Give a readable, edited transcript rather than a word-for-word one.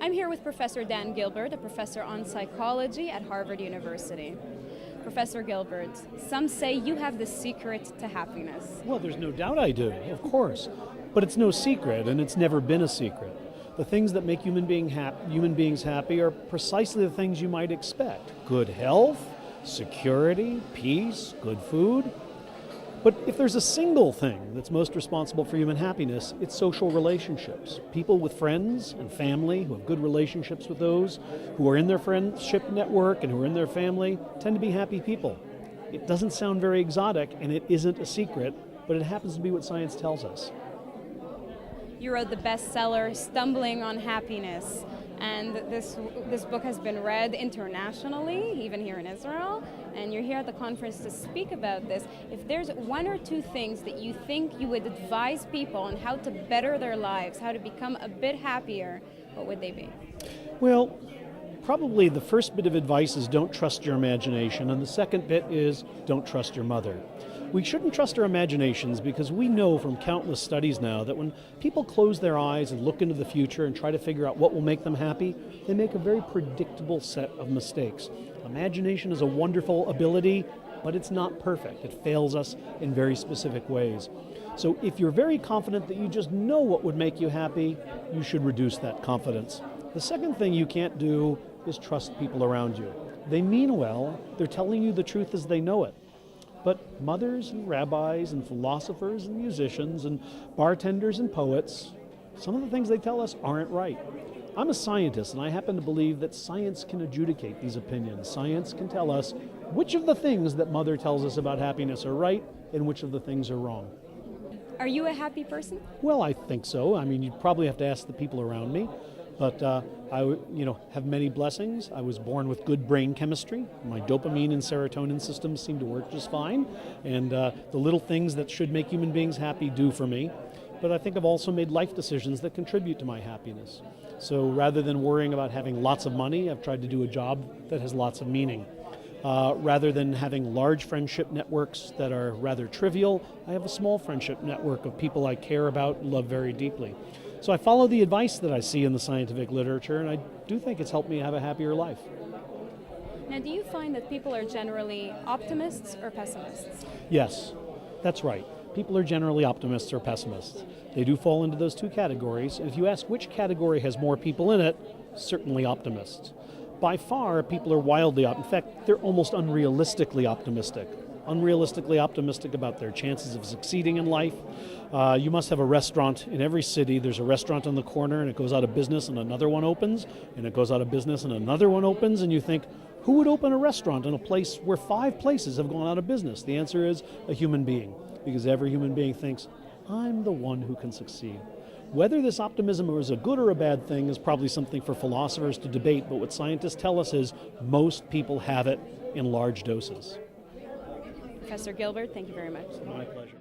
I'm here with Professor Dan Gilbert, a professor on psychology at Harvard University. Professor Gilbert, some say you have the secret to happiness. Well, there's no doubt I do, of course. But it's no secret, and it's never been a secret. The things that make human beings happy are precisely the things you might expect. Good health, security, peace, good food. But if there's a single thing that's most responsible for human happiness, it's social relationships. People with friends and family who have good relationships with those who are in their friendship network and who are in their family tend to be happy people. It doesn't sound very exotic, and it isn't a secret, but it happens to be what science tells us. You wrote the bestseller, Stumbling on Happiness, and this book has been read internationally, even here in Israel, and you're here at the conference to speak about this. If there's one or two things that you think you would advise people on how to better their lives, how to become a bit happier, what would they be? Well, probably the first bit of advice is don't trust your imagination, and the second bit is don't trust your mother. We shouldn't trust our imaginations because we know from countless studies now that when people close their eyes and look into the future and try to figure out what will make them happy, they make a very predictable set of mistakes. Imagination is a wonderful ability, but it's not perfect. It fails us in very specific ways. So if you're very confident that you just know what would make you happy, you should reduce that confidence. The second thing you can't do is trust people around you. They mean well, they're telling you the truth as they know it. But mothers and rabbis and philosophers and musicians and bartenders and poets, some of the things they tell us aren't right. I'm a scientist, and I happen to believe that science can adjudicate these opinions. Science can tell us which of the things that mother tells us about happiness are right and which of the things are wrong. Are you a happy person? Well, I think so. I mean, you'd probably have to ask the people around me. But I have many blessings. I was born with good brain chemistry. My dopamine and serotonin systems seem to work just fine. And the little things that should make human beings happy do for me. But I think I've also made life decisions that contribute to my happiness. So rather than worrying about having lots of money, I've tried to do a job that has lots of meaning. Rather than having large friendship networks that are rather trivial, I have a small friendship network of people I care about and love very deeply. So I follow the advice that I see in the scientific literature, and I do think it's helped me have a happier life. Now, do you find that people are generally optimists or pessimists? Yes, that's right. People are generally optimists or pessimists. They do fall into those two categories. And if you ask which category has more people in it, certainly optimists. By far, people are wildly optimistic. In fact, they're almost unrealistically optimistic. Unrealistically optimistic about their chances of succeeding in life. You must have a restaurant in every city. There's a restaurant on the corner and it goes out of business and another one opens, and it goes out of business and another one opens, and you think, who would open a restaurant in a place where 5 places have gone out of business? The answer is a human being, because every human being thinks, I'm the one who can succeed. Whether this optimism is a good or a bad thing is probably something for philosophers to debate, but what scientists tell us is most people have it in large doses. Professor Gilbert, thank you very much. My pleasure.